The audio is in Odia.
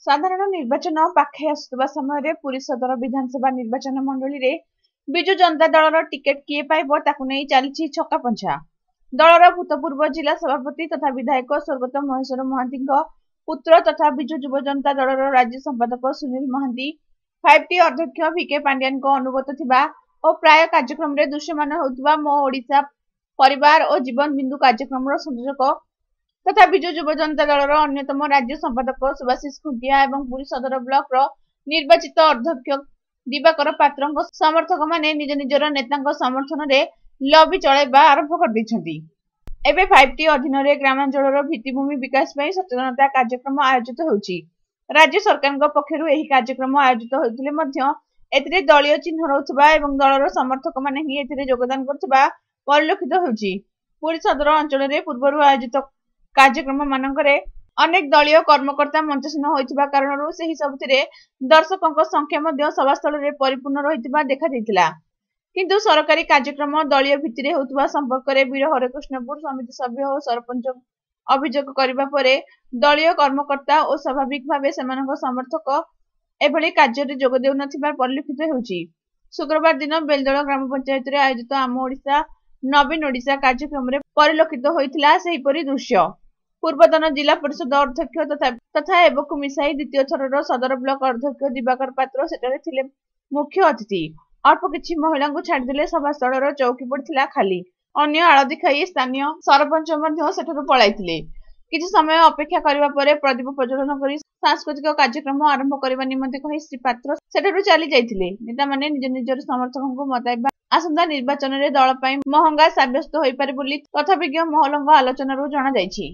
ସାଧାରଣ ନିର୍ବାଚନ ପାଖେଇ ଆସୁଥିବା ସମୟରେ ପୁରୀ ସଦର ବିଧାନସଭା ନିର୍ବାଚନ ମଣ୍ଡଳୀରେ ବିଜୁ ଜନତା ଦଳର ଟିକେଟ କିଏ ପାଇବ ତାକୁ ନେଇ ଚାଲିଛି ଛକାପଞ୍ଝା। ଦଳର ଭୂତପୂର୍ବ ଜିଲ୍ଲା ସଭାପତି ତଥା ବିଧାୟକ ସ୍ୱର୍ଗତ ମହେଶ୍ୱର ମହାନ୍ତିଙ୍କ ପୁତ୍ର ତଥା ବିଜୁ ଯୁବ ଜନତା ଦଳର ରାଜ୍ୟ ସମ୍ପାଦକ ସୁନୀଲ ମହାନ୍ତି, 5T ଅଧ୍ୟକ୍ଷ ଭିକେ ପାଣ୍ଡିଆନଙ୍କ ଅନୁଗତ ଥିବା ଓ ପ୍ରାୟ କାର୍ଯ୍ୟକ୍ରମରେ ଦୃଶ୍ୟମାନ ହେଉଥିବା ମୋ ଓଡ଼ିଶା ପରିବାର ଓ ଜୀବନ ବିନ୍ଦୁ କାର୍ଯ୍ୟକ୍ରମର ସଂଯୋଜକ ତଥା ବିଜୁ ଯୁବ ଜନତା ଦଳର ଅନ୍ୟତମ ରାଜ୍ୟ ସମ୍ପାଦକ ସୁଭାଶିଷ ଖୁଣ୍ଟିଆ ଏବଂ ପୁରୀ ସଦର ବ୍ଲକର ନିର୍ବାଚିତ ଅଧ୍ୟକ୍ଷ ଦିବାକର ପାତ୍ରଙ୍କ ସମର୍ଥକମାନେ ନିଜ ନିଜର ନେତାଙ୍କ ସମର୍ଥନରେ ଲବି ଚଳାଇବା ଆରମ୍ଭ କରିଦେଇଛନ୍ତି। ଏବେ 5T ଅଧୀନରେ ଗ୍ରାମାଞ୍ଚଳର ଭିତ୍ତିଭୂମି ବିକାଶ ପାଇଁ ସଚେତନତା କାର୍ଯ୍ୟକ୍ରମ ଆୟୋଜିତ ହେଉଛି। ରାଜ୍ୟ ସରକାରଙ୍କ ପକ୍ଷରୁ ଏହି କାର୍ଯ୍ୟକ୍ରମ ଆୟୋଜିତ ହେଉଥିଲେ ମଧ୍ୟ ଏଥିରେ ଦଳୀୟ ଚିହ୍ନ ରହୁଥିବା ଏବଂ ଦଳର ସମର୍ଥକମାନେ ହିଁ ଏଥିରେ ଯୋଗଦାନ କରୁଥିବା ପରିଲକ୍ଷିତ ହେଉଛି। ପୁରୀ ସଦର ଅଞ୍ଚଳରେ ପୂର୍ବରୁ ଆୟୋଜିତ କାର୍ଯ୍ୟକ୍ରମ ମାନଙ୍କରେ ଅନେକ ଦଳୀୟ କର୍ମକର୍ତ୍ତା ମଞ୍ଚସୀନ ହୋଇଥିବା କାରଣରୁ ସେହି ସବୁଥିରେ ଦର୍ଶକଙ୍କ ସଂଖ୍ୟା ମଧ୍ୟ ସଭାସ୍ଥଳରେ ପରିପୂର୍ଣ୍ଣ ରହିଥିବା ଦେଖାଯାଇଥିଲା। କିନ୍ତୁ ସରକାରୀ କାର୍ଯ୍ୟକ୍ରମ ଦଳୀୟ ଭିତ୍ତିରେ ହେଉଥିବା ସମ୍ପର୍କରେ ବୀର ହରେକୃଷ୍ଣପୁର ସମିତି ସଭ୍ୟ ଓ ସରପଞ୍ଚ ଅଭିଯୋଗ କରିବା ପରେ ଦଳୀୟ କର୍ମକର୍ତ୍ତା ଓ ସ୍ୱାଭାବିକ ଭାବେ ସେମାନଙ୍କ ସମର୍ଥକ ଏଭଳି କାର୍ଯ୍ୟରେ ଯୋଗ ଦେଉନଥିବା ପରିଲକ୍ଷିତ ହେଉଛି। ଶୁକ୍ରବାର ଦିନ ବେଲଦଳ ଗ୍ରାମ ପଞ୍ଚାୟତରେ ଆୟୋଜିତ ଆମ ଓଡ଼ିଶା ନବୀନ ଓଡ଼ିଶା କାର୍ଯ୍ୟକ୍ରମରେ ପରିଲକ୍ଷିତ ହୋଇଥିଲା ସେହିପରି ଦୃଶ୍ୟ। ପୂର୍ବତନ ଜିଲ୍ଲା ପରିଷଦ ଅଧ୍ୟକ୍ଷ ତଥା ଏବକୁ ମିଶାଇ ଦ୍ୱିତୀୟ ଥରର ସଦର ବ୍ଲକ ଅଧ୍ୟକ୍ଷ ଦିବାକର ପାତ୍ର ସେଠାରେ ଥିଲେ ମୁଖ୍ୟ ଅତିଥି। ଅଳ୍ପ କିଛି ମହିଳାଙ୍କୁ ଛାଡ଼ିଦେଲେ ସଭାସ୍ଥଳର ଚୌକି ପଡ଼ିଥିଲା ଖାଲି। ଅନ୍ୟ ଆଳତି ଖାଇ ସ୍ଥାନୀୟ ସରପଞ୍ଚ ମଧ୍ୟ ସେଠାରୁ ପଳାଇଥିଲେ। କିଛି ସମୟ ଅପେକ୍ଷା କରିବା ପରେ ପ୍ରଦୀପ ପ୍ରଜ୍ୱଳନ କରି ସାଂସ୍କୃତିକ କାର୍ଯ୍ୟକ୍ରମ ଆରମ୍ଭ କରିବା ନିମନ୍ତେ କହି ଶ୍ରୀ ପାତ୍ର ସେଠାରୁ ଚାଲି ଯାଇଥିଲେ। ନେତାମାନେ ନିଜ ନିଜର ସମର୍ଥକଙ୍କୁ ମତାଇବା ଆସନ୍ତା ନିର୍ବାଚନରେ ଦଳ ପାଇଁ ମହଙ୍ଗା ସାବ୍ୟସ୍ତ ହୋଇପାରେ ବୋଲି ତଥ୍ୟବିଜ୍ଞ ମହଲଙ୍କ ଆଲୋଚନାରୁ ଜଣାଯାଇଛି।